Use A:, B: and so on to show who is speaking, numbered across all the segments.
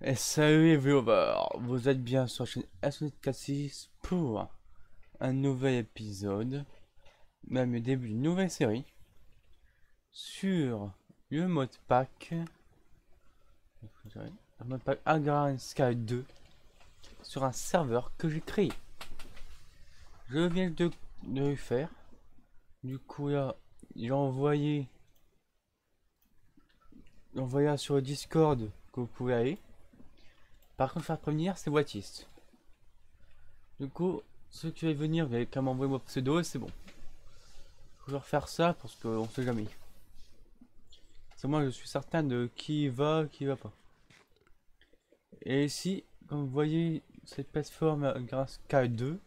A: Et salut les viewers, vous êtes bien sur la chaîne SNES46 pour un nouvel épisode, même le début d'une nouvelle série, sur le mode pack Agrarian Sky 2, sur un serveur que j'ai créé. Je viens de le faire, du coup là, j'ai envoyé sur le Discord que vous pouvez aller. Par contre, faire prévenir, c'est Watiste. Du coup, ceux qui veulent venir, vous avez qu'à m'envoyer mon pseudo et c'est bon. Faut leur faire ça parce qu'on sait jamais. C'est moi, je suis certain de qui va pas. Et ici, comme vous voyez, cette plateforme grâce K2,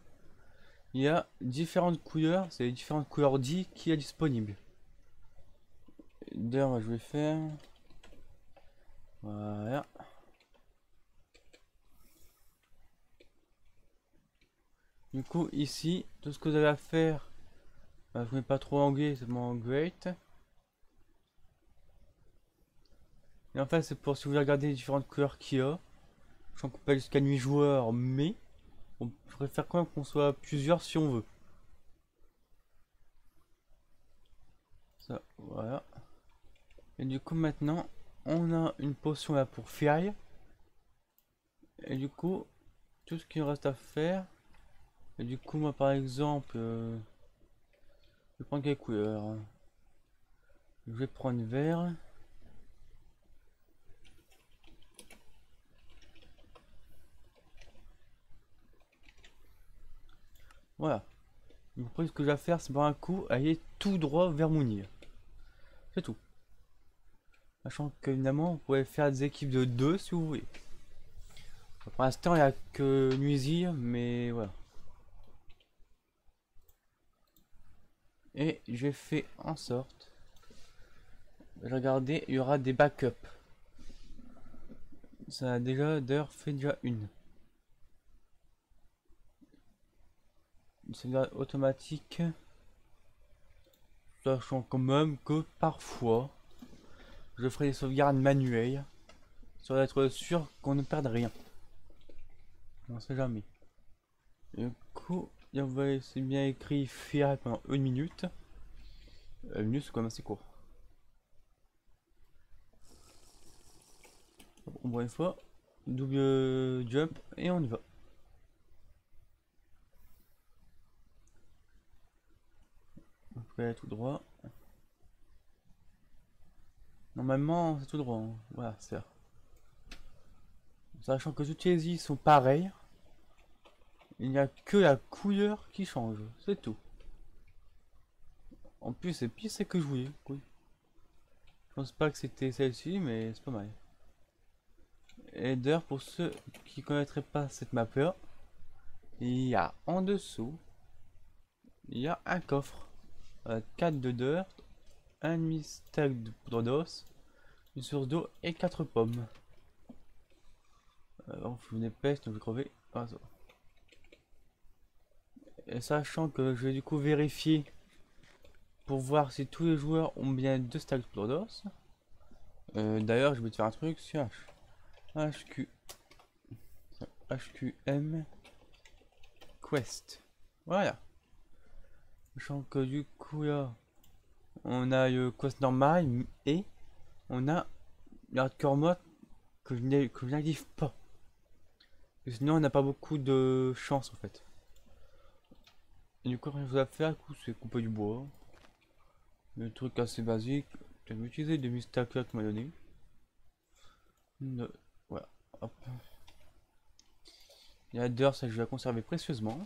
A: il y a différentes couleurs, c'est les différentes couleurs dit qui est disponible. D'ailleurs, je vais faire. Voilà. Du coup, ici, tout ce que vous avez à faire, je ne mets pas trop anglais, c'est mon great. Et en fait, c'est pour si vous voulez regarder les différentes couleurs qu'il y a. Je sens qu'on peut aller jusqu'à 8 joueurs, mais on préfère quand même qu'on soit plusieurs si on veut. Ça, voilà. Et du coup, maintenant, on a une potion là pour Fly. Et du coup, tout ce qu'il reste à faire. Et du coup, moi par exemple, je vais prendre quelle couleur? Je vais prendre vert. Voilà. Donc après, ce que j'ai à faire, c'est par un coup aller tout droit vers Mounir. C'est tout. Sachant qu'évidemment, vous pouvez faire des équipes de 2 si vous voulez. Pour l'instant, il n'y a que Nuisir, mais voilà. Et j'ai fait en sorte de regarder, il y aura des backups. Ça a déjà d'ailleurs fait déjà une. Une sauvegarde automatique. Sachant quand même que parfois, je ferai des sauvegardes manuelles. Pour être sûr qu'on ne perde rien. On sait jamais. Du coup, c'est bien écrit faire pendant 1 minute. 1 minute, c'est quand même assez court. On voit une fois, double jump et on y va. On peut aller tout droit. Normalement, c'est tout droit. Hein. Voilà, c'est ça. Sachant que toutes les îles sont pareilles, il n'y a que la couleur qui change, c'est tout. En plus, c'est pire, c'est que je voulais. Oui. Je pense pas que c'était celle-ci, mais c'est pas mal. Et d'ailleurs, pour ceux qui connaîtraient pas cette map là, il y a en dessous, il y a un coffre. 4 de dirt, un demi-stack de poudre d'os, une source d'eau et 4 pommes. On fout une épaisse, donc je vais crever. Ah, ça. Et sachant que je vais du coup vérifier pour voir si tous les joueurs ont bien 2 stacks de poudre d'os. D'ailleurs, je vais te faire un truc sur HQM Quest. Voilà. Sachant que du coup là, on a le quest normal et on a le hardcore mode que je n'active pas. Sinon, on n'a pas beaucoup de chance en fait. Et du coup, rien à faire, c'est couper du bois. Le truc assez basique. Je vais utiliser des mystacks là qu'on m'a donné. Voilà. Hop. Il y a d'heures, ça je vais la conserver précieusement.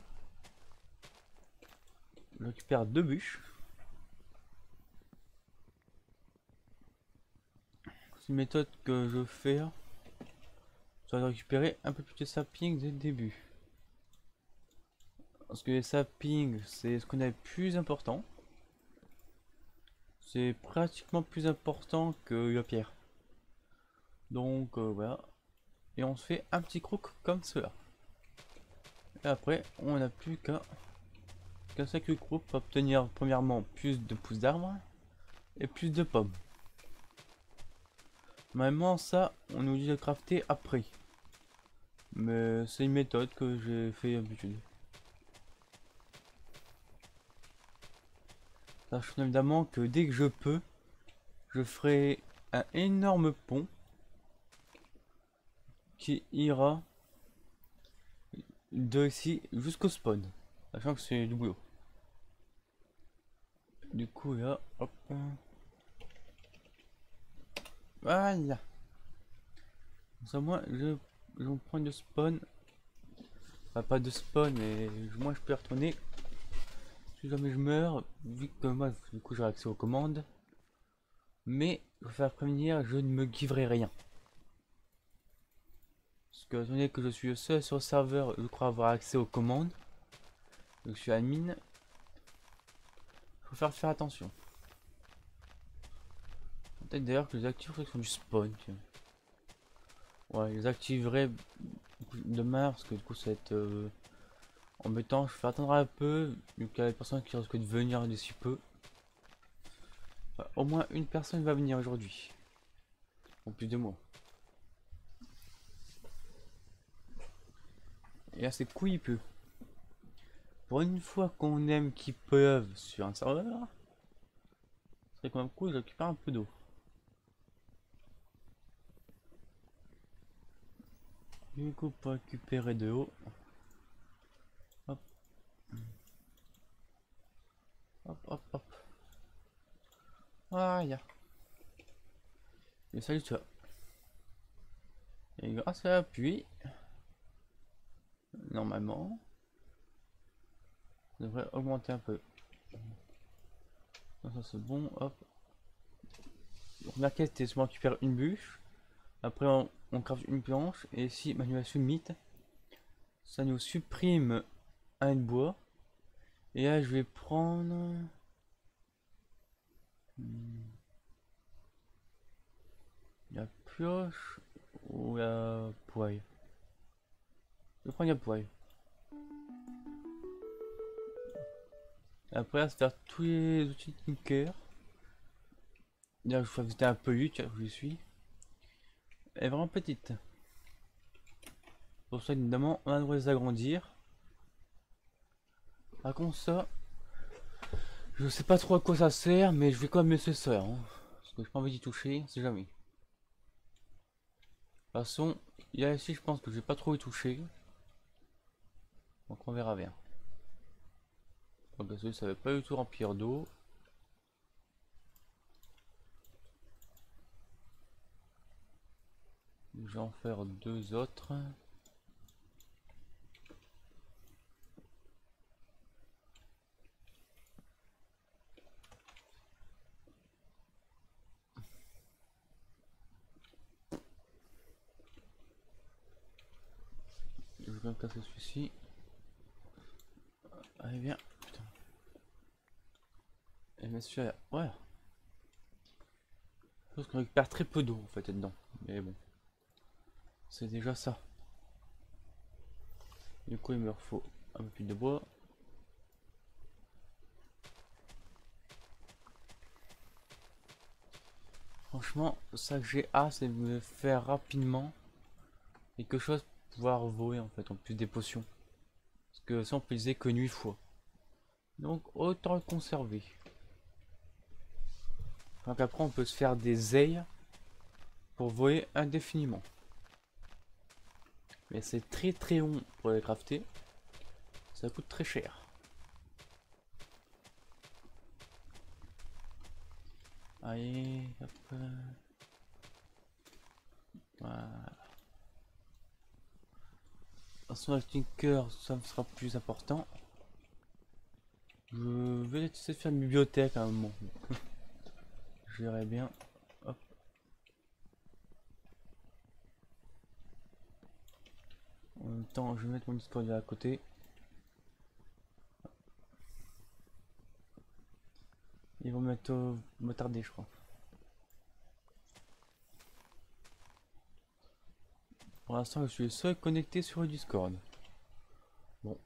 A: Je récupère 2 bûches. C'est une méthode que je fais. Ça va récupérer un peu plus de sapping dès le début. Parce que les sappings, c'est ce qu'on a le plus important. C'est pratiquement plus important que la pierre. Donc voilà. Et on se fait un petit croc comme cela. Et après, on n'a plus qu'à casser le croc pour obtenir premièrement plus de pousses d'arbres et plus de pommes. Normalement, ça, on nous dit de crafter après. Mais c'est une méthode que j'ai fait d'habitude. Sachant évidemment que dès que je peux, je ferai un énorme pont qui ira de ici jusqu'au spawn. Sachant que c'est du boulot. Du coup là, hop. Voilà. Ça moi je vais prendre de spawn. Enfin, pas de spawn mais moi je peux y retourner. Si jamais je meurs, vu que moi du coup j'aurai accès aux commandes. Mais je vais faire prévenir, je ne me giverai rien. Parce que étant donné que je suis le seul sur le serveur, je crois avoir accès aux commandes. Donc je suis admin. Faut faire attention. Peut-être d'ailleurs que les actifs sont du spawn. Tiens. Ouais, je les activerai demain parce que du coup ça va être embêtant. Je vais attendre un peu, vu qu'il y a des personnes qui risquent de venir d'ici peu. Enfin, au moins une personne va venir aujourd'hui. En plus de moi. Et là c'est couille peu. Pour une fois qu'on aime qu'ils peuvent sur un serveur, c'est quand même cool, je récupère un peu d'eau. Du coup pour récupérer de l'eau. Hop. Hop hop hop. Voilà. Et salut toi. Et grâce à l'appui, normalement, ça devrait augmenter un peu. Ça c'est bon, hop. Première quête, c'est souvent récupérer une bûche. Après on craft une planche. Et si manuation mythe, ça nous supprime un de bois. Et là je vais prendre... la pioche ou la poêle. Je vais prendre la poêle. Après, c'est faire tous les outils de Tinker. Là, je vais visiter un peu vite, où je suis. Elle est vraiment petite. Pour ça, évidemment, on a le droit de les agrandir. Par contre, ça, je sais pas trop à quoi ça sert, mais je vais quand même laisser ça. Hein, parce que j'ai pas envie d'y toucher, c'est jamais. De toute façon, il y a ici, je pense que je vais pas trop y toucher. Donc, on verra bien. Donc, ça va pas du tout remplir d'eau. Je vais en faire deux autres. Je vais bien casser celui-ci. Allez, bien. Putain. Et bien celui-là, voilà. Je pense qu'on récupère très peu d'eau en fait dedans. Mais bon. C'est déjà ça. Du coup, il me faut un peu plus de bois. Franchement, ça que j'ai hâte, c'est de me faire rapidement quelque chose pour pouvoir voler en fait, en plus des potions. Parce que ça, on peut utiliser que 8 fois. Donc, autant le conserver. Donc après, on peut se faire des ailes pour voler indéfiniment. Mais c'est très très long pour les crafter. Ça coûte très cher. Allez, hop. Voilà. De toute façon, avec Tinker, ça me sera plus important. Je vais essayer de faire une bibliothèque à un moment. Je verrai bien. Hop. En même temps, je vais mettre mon Discord là à côté. Ils vont bientôt me tarder, je crois. Pour l'instant, je suis le seul connecté sur le Discord. Bon.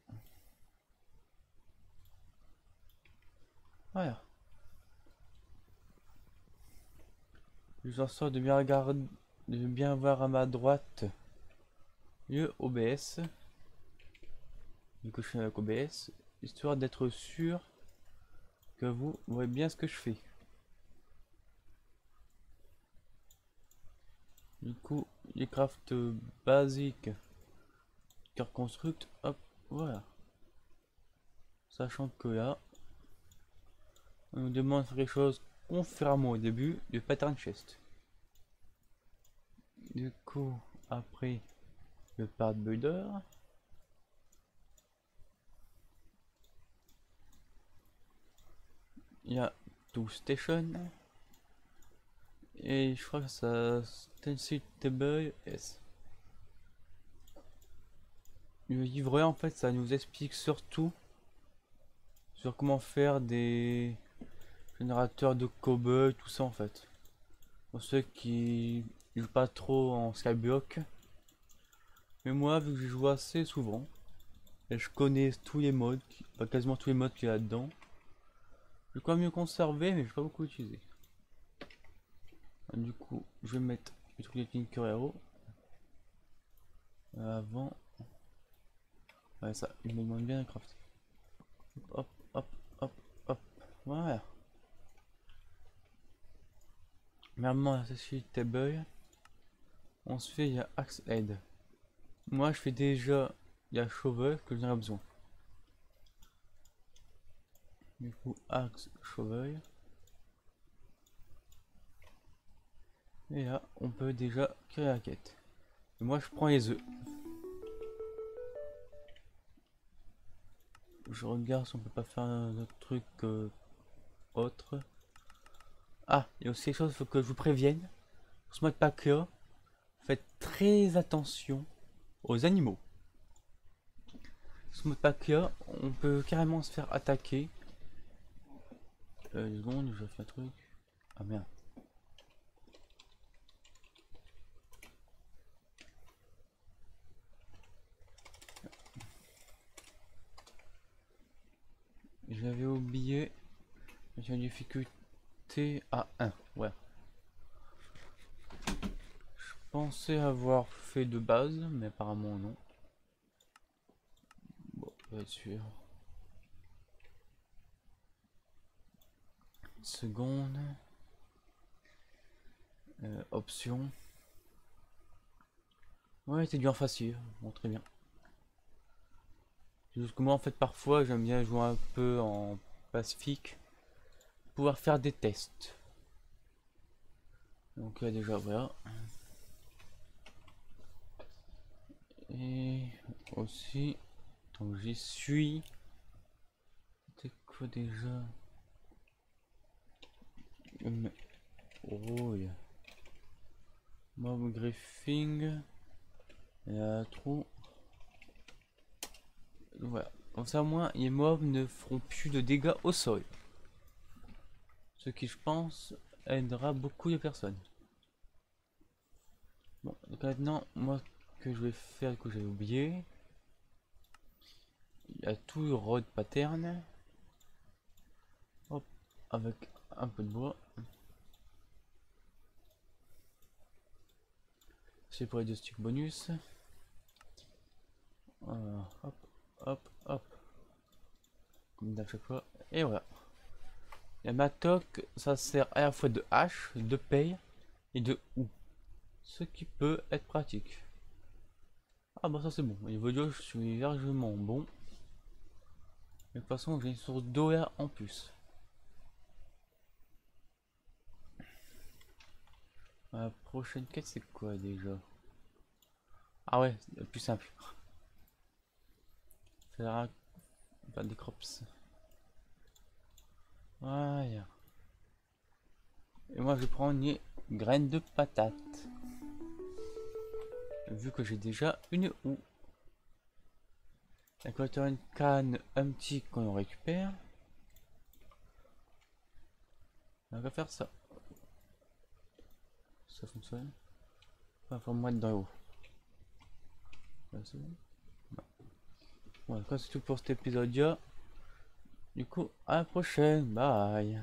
A: Voilà. Je en sors de bien regarder, de bien voir à ma droite lieu OBS. Du coup je fais avec OBS, histoire d'être sûr que vous voyez bien ce que je fais. Du coup, les crafts basiques, car construct, hop, voilà. Sachant que là, on nous demande de faire quelque chose contrairement au début du pattern chest. Du coup, après le part builder, il y a tout station. Et je crois que ça stencil table S. Le livret en fait ça nous explique surtout sur comment faire des générateurs de cobble, tout ça en fait. Pour ceux qui jouent pas trop en skyblock. Mais moi vu que je joue assez souvent et je connais tous les modes, quasiment tous les modes qu'il y a là-dedans. Je vais quand même mieux conserver mais je vais pas beaucoup utiliser. Du coup je vais mettre le truc de Tinker Hero. Avant. Ouais ça, il me demande bien de craft. Hop, hop, hop, hop. Voilà. Maintenant, la suite table. On se fait, il y a axe head. Moi, je fais déjà, il y a shovel que j'en ai besoin. Du coup, axe, shovel. Et là, on peut déjà créer la quête. Et moi, je prends les œufs. Je regarde si on peut pas faire un autre truc autre. Ah, il y a aussi quelque chose, il faut que je vous prévienne. Pour ce mode pack là, faites très attention aux animaux. Ce mode pack là, on peut carrément se faire attaquer. Une seconde, je fais un truc. Ah merde. J'avais oublié. J'ai une difficulté à 1. Ouais. Je pensais avoir fait de base, mais apparemment non. Bon, on va être sûr. Seconde. Option. Ouais, c'est bien facile. Bon, très bien. Juste que moi, en fait, parfois, j'aime bien jouer un peu en pacifique. Pouvoir faire des tests. Donc là, déjà, voilà. Et aussi, donc j'y suis. C'était quoi déjà? Oh, yeah. Mob griffing. Il y a un trou. Voilà. Comme ça, au moins, les mobs ne feront plus de dégâts au sol. Ce qui, je pense, aidera beaucoup de personnes. Bon, donc maintenant, moi, ce que je vais faire, que j'avais oublié. Il y a tout le road pattern. Hop, avec un peu de bois. C'est pour les 2 sticks bonus. Voilà, hop, hop, hop. Comme à chaque fois. Et voilà. La matoc, ça sert à la fois de hache, de paille et de houe. Ce qui peut être pratique. Ah bah ça c'est bon. Niveau d'eau, je suis largement bon. De toute façon, j'ai une source d'eau là en plus. La prochaine quête, c'est quoi déjà? Ah ouais, c'est le plus simple. Faire des crops. Voilà. Et moi, je vais prendre une graine de patate. Vu que j'ai déjà une houe. D'accord, une canne, un petit qu'on récupère. On va faire ça. Ça fonctionne. Enfin, moi être dans l'eau. Bon, c'est tout pour cet épisode. Du coup, à la prochaine. Bye.